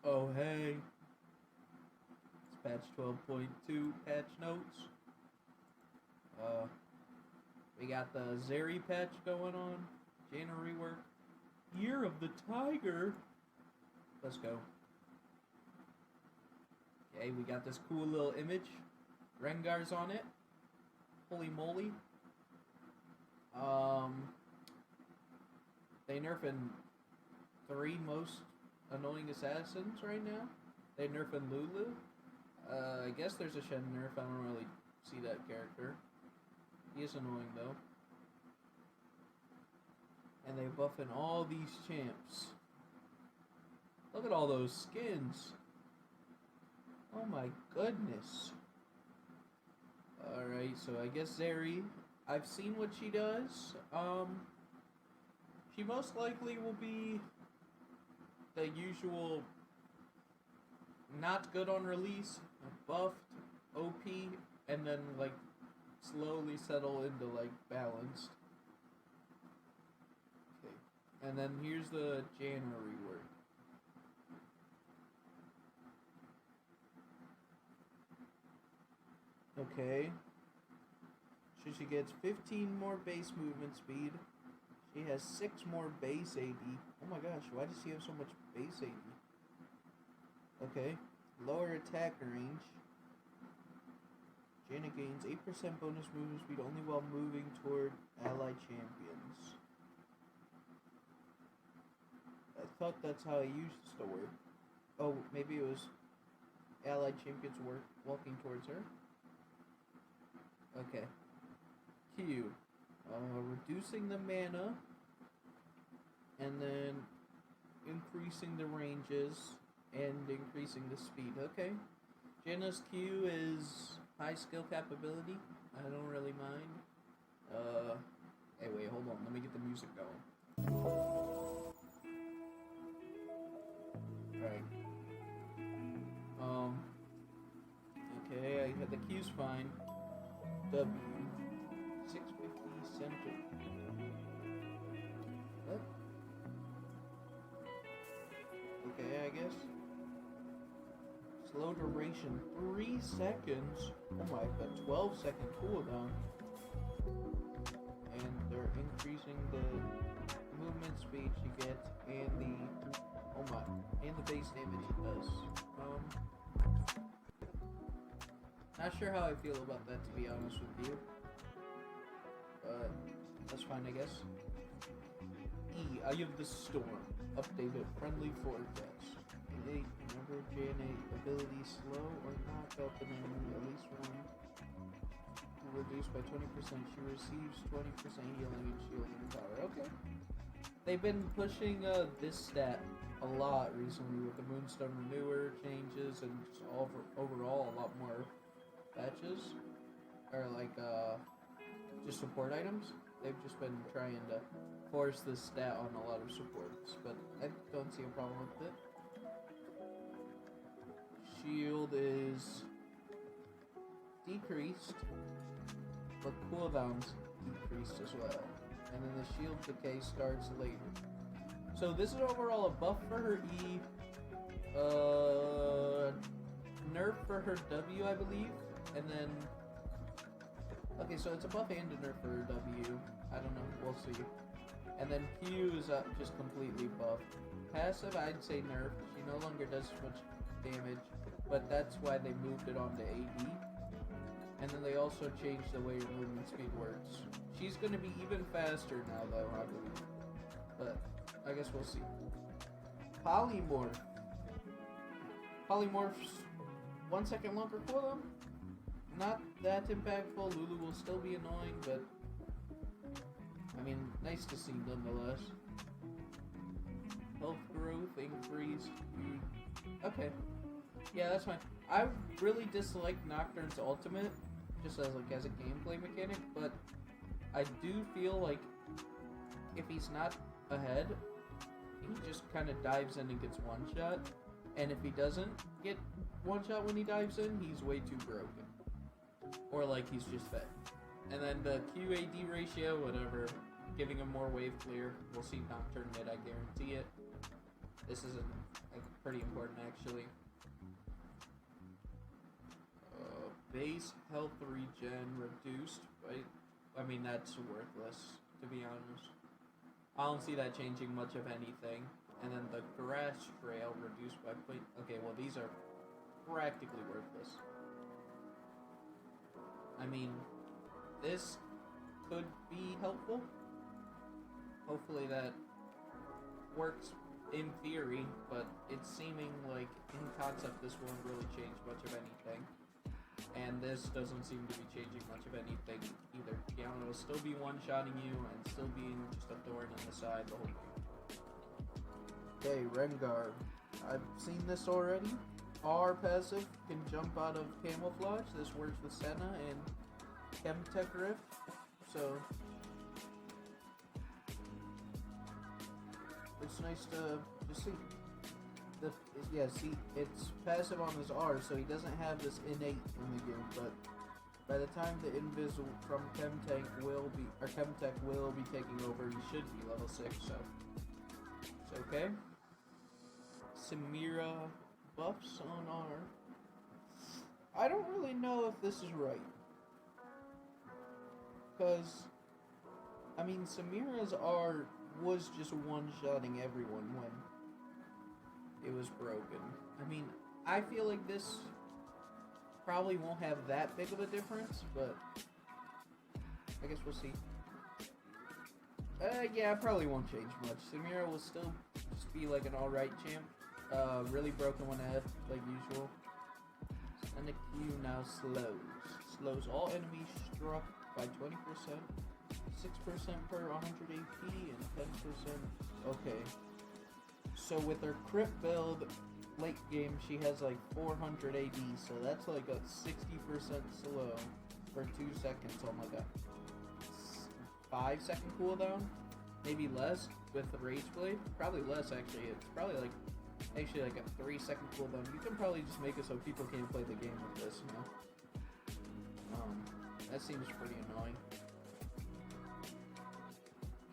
Oh hey, it's patch 12.2 patch notes. Uh, we got the Zeri patch going on. Jaina rework. Year of the Tiger. Let's go. Okay, we got this cool little image. Rengar's on it. Holy moly. Um, they nerfing three most annoying assassins right now. They nerfing Lulu. I guess there's a Shen nerf. I don't really see that character. He is annoying though. And they buffing all these champs. Look at all those skins. Oh my goodness. Alright, so I guess Zeri, I've seen what she does. She most likely will be the usual not good on release, buffed, OP, and then like slowly settle into like balanced. Okay. And then here's the Jaina rework. Okay. So she gets 15 more base movement speed. She has 6 more base AD. Oh my gosh, why does she have so much base AD? Okay. Lower attack range. Jaina gains 8% bonus movement speed only while moving toward allied champions. I thought that's how it used to work. Oh, maybe it was allied champions walking towards her. Okay. Q. Reducing the mana. And then increasing the ranges and increasing the speed. Okay. Jaina's Q is high skill capability. I don't really mind. Hey, wait, hold on. Let me get the music going. Alright. Okay, I had the Q's fine. W. 650 center. What? Okay, I guess. Slow duration, 3 seconds. Oh my god, 12-second cooldown. And they're increasing the movement speed you get and the and the base damage it does. Not sure how I feel about that, to be honest with you. But that's fine, I guess. E, Eye of the Storm. Updated friendly forecast. Innate number Jaina ability slow or knock out the enemy at least one. Reduced by 20%. She receives 20% healing and shielding power. Okay. They've been pushing this stat a lot recently with the Moonstone Renewer changes and just overall a lot more patches. Or like just support items. They've just been trying to force this stat on a lot of supports, but I don't see a problem with it. Shield is decreased, but cooldowns decreased as well. And then the shield decay starts later. So this is overall a buff for her E, nerf for her W, I believe, and then okay, so it's a buff and a nerf for her W. I don't know, we'll see. And then Q is just completely buffed. Passive, I'd say nerf. She no longer does as much damage, but that's why they moved it onto AD. And then they also changed the way her movement speed works. She's going to be even faster now, though, I believe. But I guess we'll see. Polymorph. Polymorph's 1 second longer cooldown. Not that impactful. Lulu will still be annoying, but I mean, nice to see nonetheless. Health growth increased. Okay. Yeah, that's fine. I really dislike Nocturne's ultimate, just as a gameplay mechanic, but I do feel like if he's not ahead, he just kind of dives in and gets one shot. And if he doesn't get one shot when he dives in, he's way too broken. Or like he's just fed. And then the QAD ratio, whatever, giving him more wave clear. We'll see Nocturne mid, I guarantee it. This is pretty important, actually. Base health regen reduced, right? I mean, that's worthless, to be honest. I don't see that changing much of anything. And then the grass trail reduced by point. Okay, well, these are practically worthless. I mean, this could be helpful. Hopefully that works in theory, but it's seeming like in concept this won't really change much of anything. And this doesn't seem to be changing much of anything either. Diana will still be one-shotting you and still being just a thorn in the side the whole game. Okay, Rengar. I've seen this already. R passive can jump out of camouflage. This works with Senna and Chemtech Rift. So it's nice to just see. See, it's passive on his R, so he doesn't have this innate in the game, but by the time the Invis from Chemtech will be taking over, he should be level 6, so it's okay. Samira buffs on R. I don't really know if this is right. Because, I mean, Samira's R was just one-shotting everyone when it was broken. I mean, I feel like this probably won't have that big of a difference, but I guess we'll see. Yeah, it probably won't change much. Samira will still just be like an alright champ. Really broken when F, like usual. And the Q now slows all enemies struck by 20%, 6% per 100 AP, and 10%. Okay. So with her crit build, late game, she has like 400 AD, so that's like a 60% slow for 2 seconds on like a 5-second cooldown, maybe less with the Rage Blade. Probably less actually. It's probably like a 3-second cooldown. You can probably just make it so people can't play the game with this, you know. That seems pretty annoying.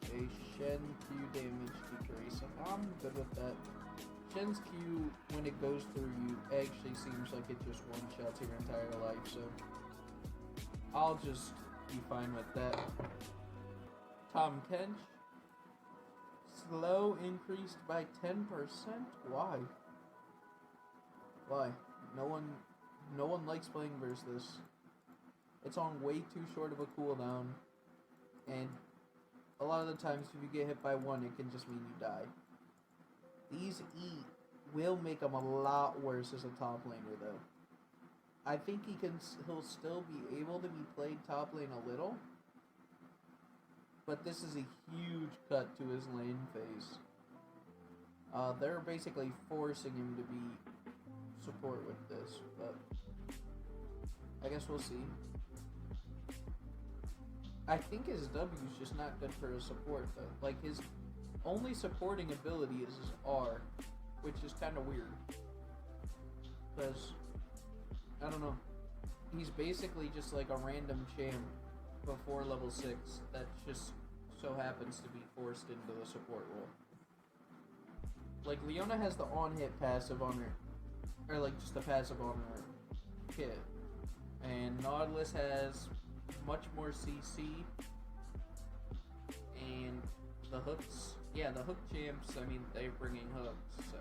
A Shen Q damage decrease. I'm good with that. Shen's Q, when it goes through you, actually seems like it just one-shots your entire life, so I'll just be fine with that. Tom Kench. Slow increased by 10%? Why? Why? No one likes playing versus this. It's on way too short of a cooldown, and a lot of the times if you get hit by one, it can just mean you die. These E will make him a lot worse as a top laner, though. I think he'll still be able to be played top lane a little, but this is a huge cut to his lane phase. They're basically forcing him to be support with this, but I guess we'll see. I think his W is just not good for his support, though. Like, his only supporting ability is his R, which is kind of weird. Because, I don't know. He's basically just like a random champ before level 6 that just so happens to be forced into the support role. Like, Leona has the on-hit passive on her, or like just the passive on her kit. And Nautilus has much more CC, and the hooks, yeah, the hook champs, I mean, they're bringing hooks, so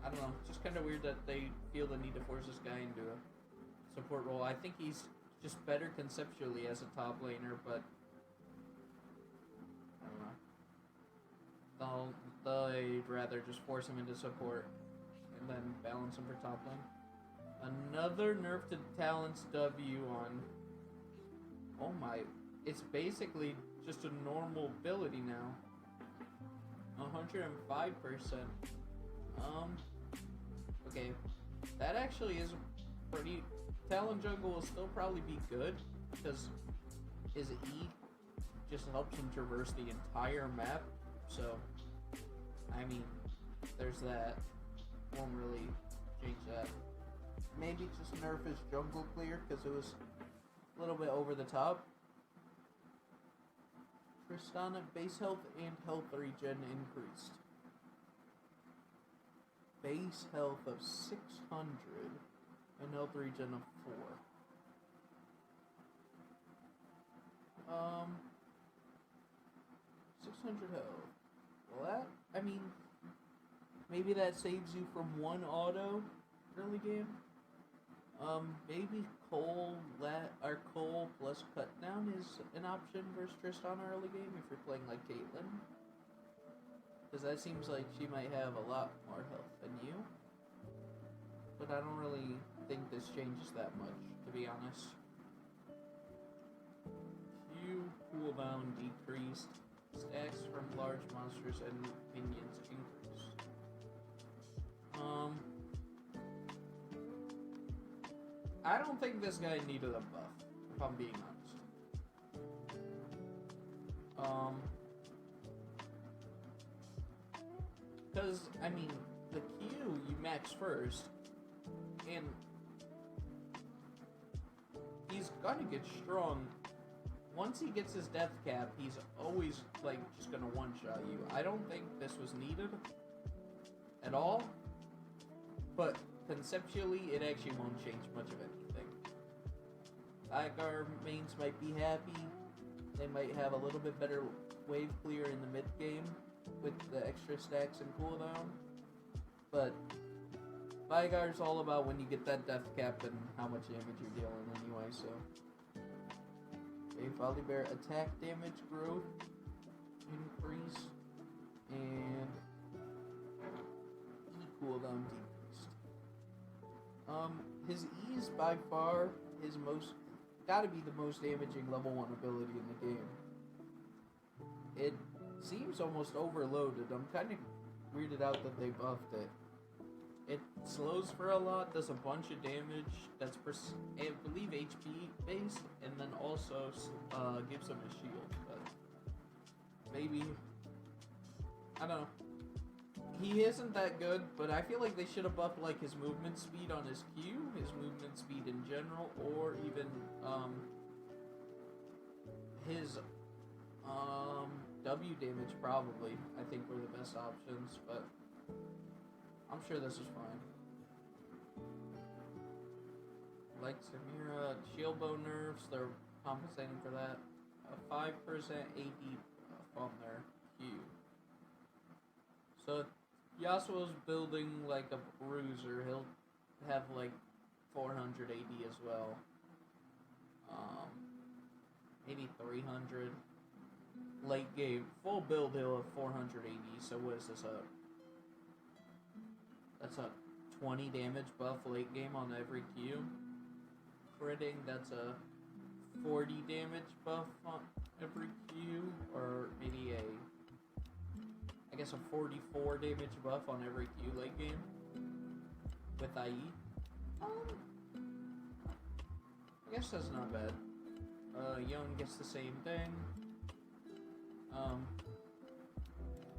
I don't know, it's just kind of weird that they feel the need to force this guy into a support role. I think he's just better conceptually as a top laner, but I don't know, they'd rather just force him into support and then balance him for top lane. Another nerf to Talon's W on... Oh my... It's basically just a normal ability now. 105%. Okay. That actually is pretty... Talon Jungle will still probably be good, because his E just helps him traverse the entire map. So, I mean, there's that. Won't really change that. Maybe just nerf his jungle clear because it was a little bit over the top. Tristana, base health and health regen increased. Base health of 600 and health regen of 4. 600 health. Well, that, I mean, maybe that saves you from one auto early game. Maybe Cole plus cut down is an option versus Tristana early game if you're playing like Caitlyn. Because that seems like she might have a lot more health than you. But I don't really think this changes that much, to be honest. Q cooldown decreased. Stacks from large monsters and minions increased. I don't think this guy needed a buff, if I'm being honest. Because, I mean, the Q you max first, and he's gonna get strong. Once he gets his death cap, he's always, like, just gonna one-shot you. I don't think this was needed at all, but conceptually, it actually won't change much of anything. Veigar mains might be happy. They might have a little bit better wave clear in the mid-game with the extra stacks and cooldown. But Veigar's all about when you get that death cap and how much damage you're dealing anyway, so. Okay, Volibear attack damage growth increase and E cooldown decreased. His E is by far his gotta be the most damaging level 1 ability in the game. It seems almost overloaded. I'm kind of weirded out that they buffed it. It slows for a lot, does a bunch of damage, that's I believe HP based, and then also gives him a shield, but maybe, I don't know. He isn't that good, but I feel like they should have buffed like his movement speed on his Q, his movement speed in general, or even his W damage probably, I think were the best options, but I'm sure this is fine. Like Samira, shield bow nerfs, they're compensating for that. A 5% AD on their Q. So Yasuo's building like a bruiser, he'll have like 400 AD as well. Maybe 300. Late game, full build he'll have 400 AD, so what is this up? That's a 20 damage buff late game on every Q. Critting, that's a 40 damage buff on every Q, or maybe I guess a 44 damage buff on every Q late game with IE. I guess that's not bad. Yone gets the same thing.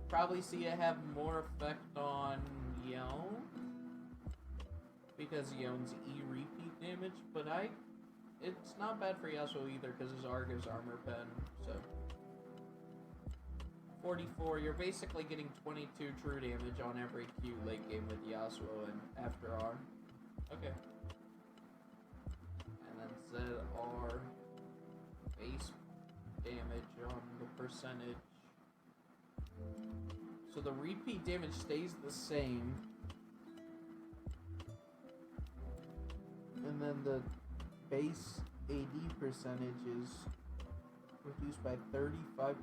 Probably see it have more effect on Yone because Yone's E repeat damage, but it's not bad for Yasuo either because his Arg is armor pen, so 44, you're basically getting 22 true damage on every Q late game with Yasuo and after R. Okay. And then ZR base damage on the percentage. So the repeat damage stays the same. And then the base AD percentage is reduced by 35%.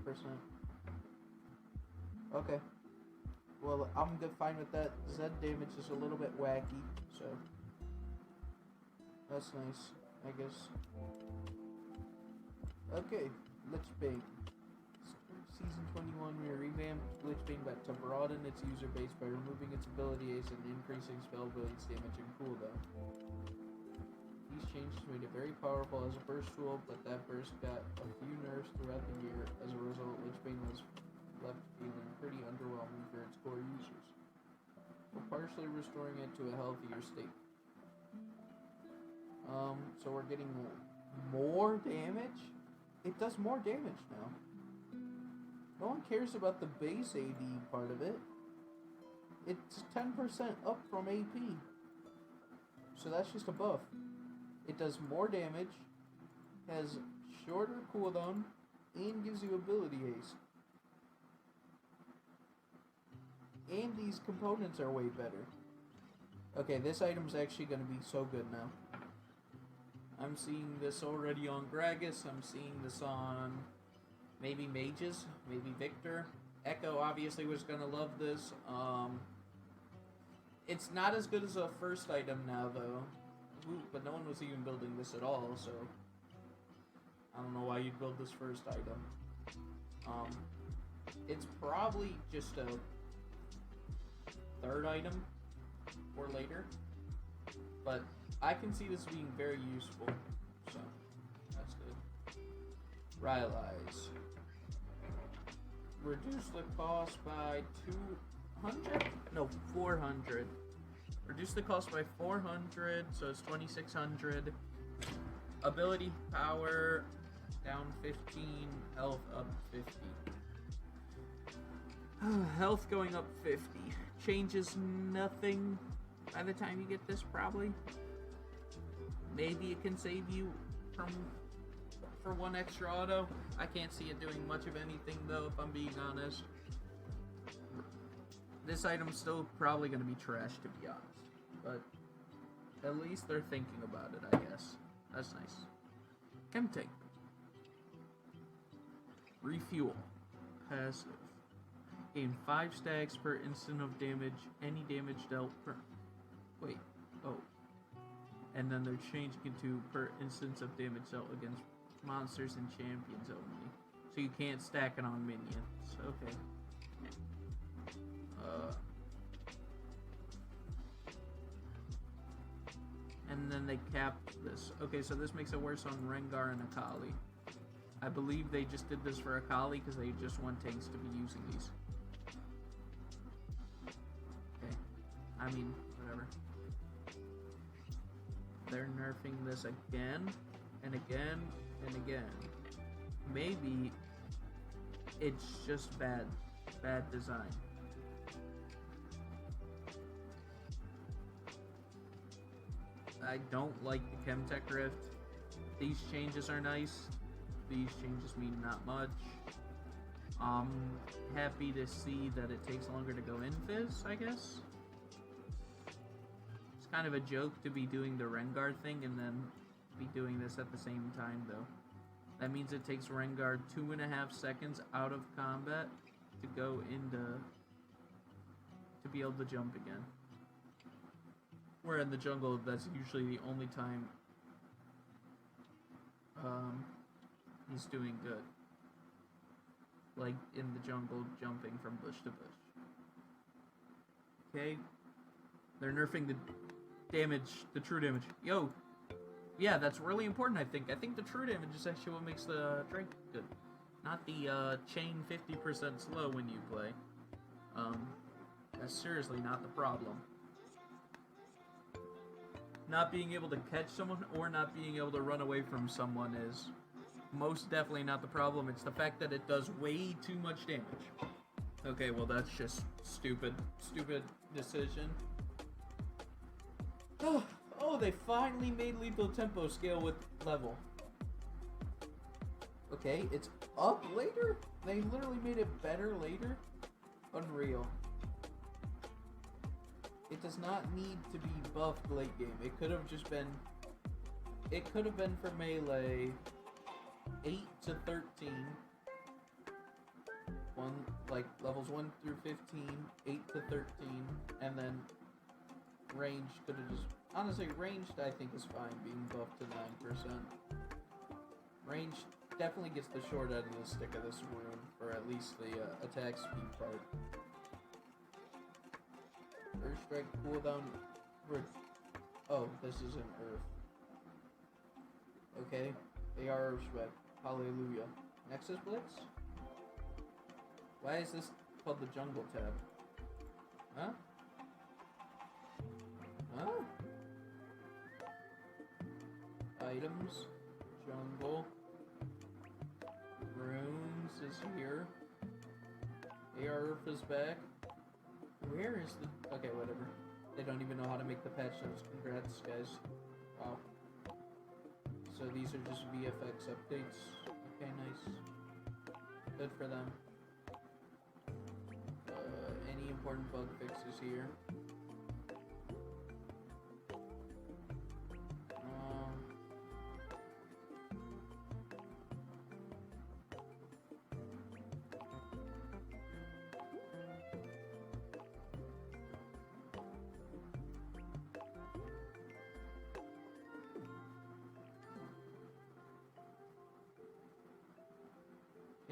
Okay. Well, I'm fine with that. Z damage is a little bit wacky, so that's nice, I guess. Okay, Lichbane. Season 21, we revamped Lichbane back to broaden its user base by removing its ability Ace and increasing spell abilities, damage, and cooldown. These changes made it very powerful as a burst tool, but that burst got a few nerfs throughout the year. As a result, Lichbane was left feeling pretty underwhelming for its core users. We're partially restoring it to a healthier state. So we're getting more damage? It does more damage now. No one cares about the base AD part of it. It's 10% up from AP. So that's just a buff. It does more damage, has shorter cooldown, and gives you ability haste. And these components are way better. Okay, this item's actually going to be so good now. I'm seeing this already on Gragas. I'm seeing this on maybe Mages, maybe Victor. Echo obviously was going to love this. It's not as good as a first item now, though. But no one was even building this at all, so I don't know why you'd build this first item. It's probably just a third item or later, but I can see this being very useful, so that's good. Rylai's. Reduce the cost by 200? No, 400. Reduce the cost by 400, so it's 2,600. Ability power down 15, health up 50. Health going up 50. Changes nothing by the time you get this, probably. Maybe it can save you for one extra auto. I can't see it doing much of anything, though, if I'm being honest. This item's still probably going to be trash, to be honest. But at least they're thinking about it, I guess. That's nice. Chemtank. Refuel. Passive. Gain 5 stacks per instant of damage. Any damage dealt per... Wait. Oh. And then they're changing it to per instance of damage dealt against monsters and champions only. So you can't stack it on minions. Okay. And then they capped this. Okay, so this makes it worse on Rengar and Akali. I believe they just did this for Akali because they just want tanks to be using these. Okay. I mean, whatever. They're nerfing this again, and again, and again. Maybe it's just bad design. I don't like the Chemtech Rift. These changes are nice. These changes mean not much. I'm happy to see that it takes longer to go in Fizz, I guess. It's kind of a joke to be doing the Rengar thing and then be doing this at the same time, though. That means it takes Rengar 2.5 seconds out of combat to go to be able to jump again. Where in the jungle, that's usually the only time he's doing good. Like in the jungle, jumping from bush to bush. Okay. They're nerfing the damage, the true damage. Yo! Yeah, that's really important, I think. I think the true damage is actually what makes the Drake good. Not the chain 50% slow when you play. That's seriously not the problem. Not being able to catch someone or not being able to run away from someone is most definitely not the problem. It's the fact that it does way too much damage. Okay, well that's just stupid decision. Oh, they finally made lethal tempo scale with level. Okay, it's up later? They literally made it better later? Unreal. It does not need to be buffed late game. It could have just been... It could have been for melee 8 to 13. Like levels 1 through 15, 8 to 13, and then range could have just... Honestly, ranged I think is fine being buffed to 9%. Ranged definitely gets the short end of the stick of this rune for at least the attack speed part. Earth Strike cooldown. Oh, this is an Earth. Okay, they are Earth Strike. Hallelujah. Nexus Blitz? Why is this called the Jungle tab? Huh? Huh? Items. Jungle. Runes is here. ARF is back. Where is the... Okay, whatever. They don't even know how to make the patch notes. Congrats, guys. Wow. So these are just VFX updates. Okay, nice. Good for them. Any important bug fixes here?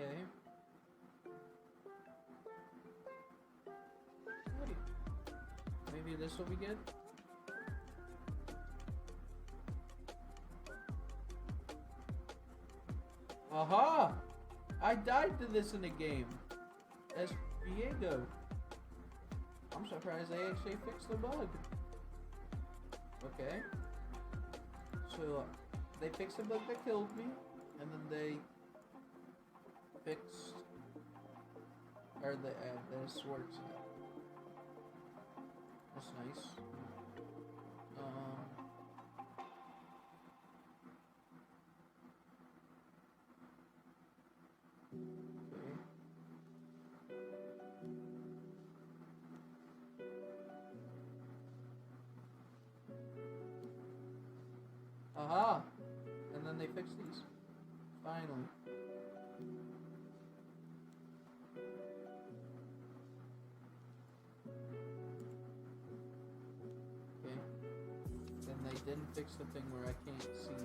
Okay. Maybe this will be good. Aha! I died to this in a game. As Diego. I'm surprised they actually fixed the bug. Okay. So, they fixed the bug that killed me, and then they fixed, or the this works now. That's nice. Okay. Aha! And then they fixed these. Finally. Didn't fix the thing where I can't see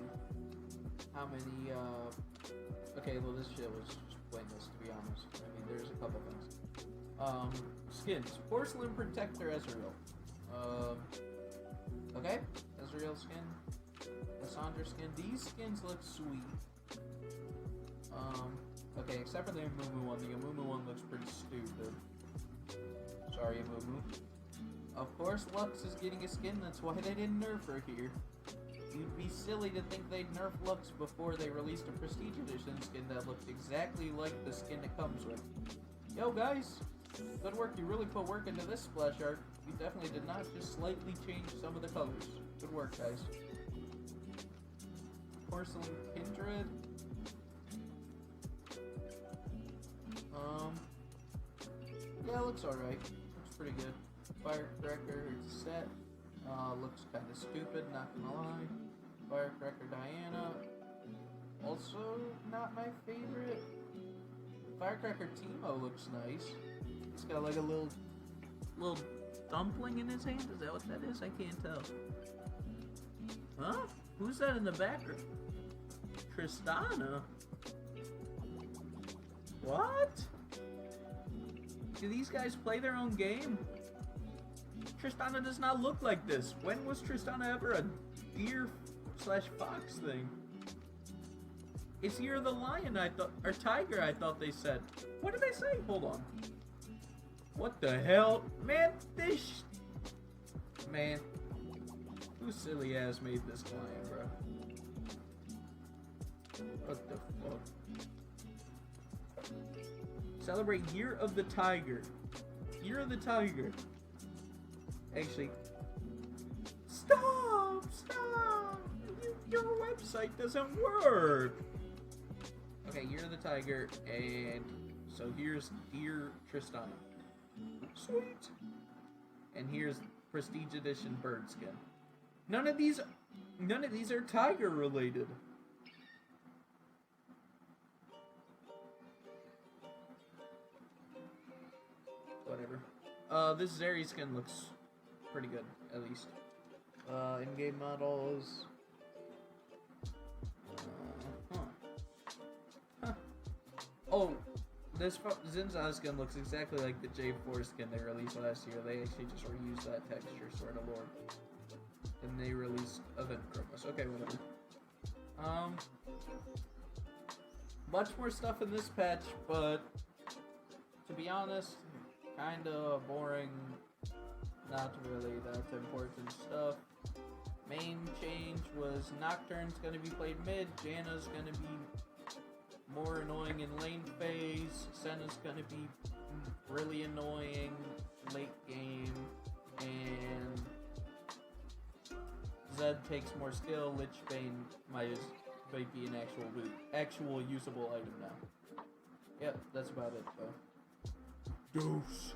how many, okay, well this shit was just pointless, to be honest. I mean, there's a couple things. Skins. Porcelain Protector Ezreal. Okay, Ezreal skin. Cassandra skin. These skins look sweet. Okay, except for the Amumu one. The Amumu one looks pretty stupid. Sorry, Amumu. Of course, Lux is getting a skin, that's why they didn't nerf her here. You'd be silly to think they'd nerf Lux before they released a Prestige Edition skin that looked exactly like the skin it comes with. Yo guys, good work, you really put work into this splash art. You definitely did not just slightly change some of the colors. Good work, guys. Porcelain Kindred. Yeah, it looks alright. Looks pretty good. Firecracker set. Looks kind of stupid, not gonna lie. Firecracker Diana. Also, not my favorite. Firecracker Teemo looks nice. He's got like a little dumpling in his hand. Is that what that is? I can't tell. Huh? Who's that in the background? Tristana? What? Do these guys play their own game? Tristana does not look like this. When was Tristana ever a deer/fox thing? It's Year of the Lion, I thought, or Tiger, I thought they said. What did they say? Hold on. What the hell? Man, man. Who silly ass made this client, bro? What the fuck? Celebrate Year of the Tiger. Year of the Tiger. Actually, stop! Your website doesn't work! Okay, Year of the Tiger, and so here's Dear Tristana. Sweet! And here's Prestige Edition bird skin. None of these are tiger related. Whatever. This Zeri skin looks pretty good, at least. In-game models. Oh, this Zinzao skin looks exactly like the J4 skin they released last year. They actually just reused that texture, sort of lore. And they released Event Chromos. Okay, whatever. Much more stuff in this patch, but to be honest, kinda boring. Not really that important stuff. Main change was Nocturne's gonna be played mid, Janna's gonna be more annoying in lane phase. Senna's gonna be really annoying late game, and Zed takes more skill. Lich Bane might be an actual usable item now. Yep, that's about it though. Dose.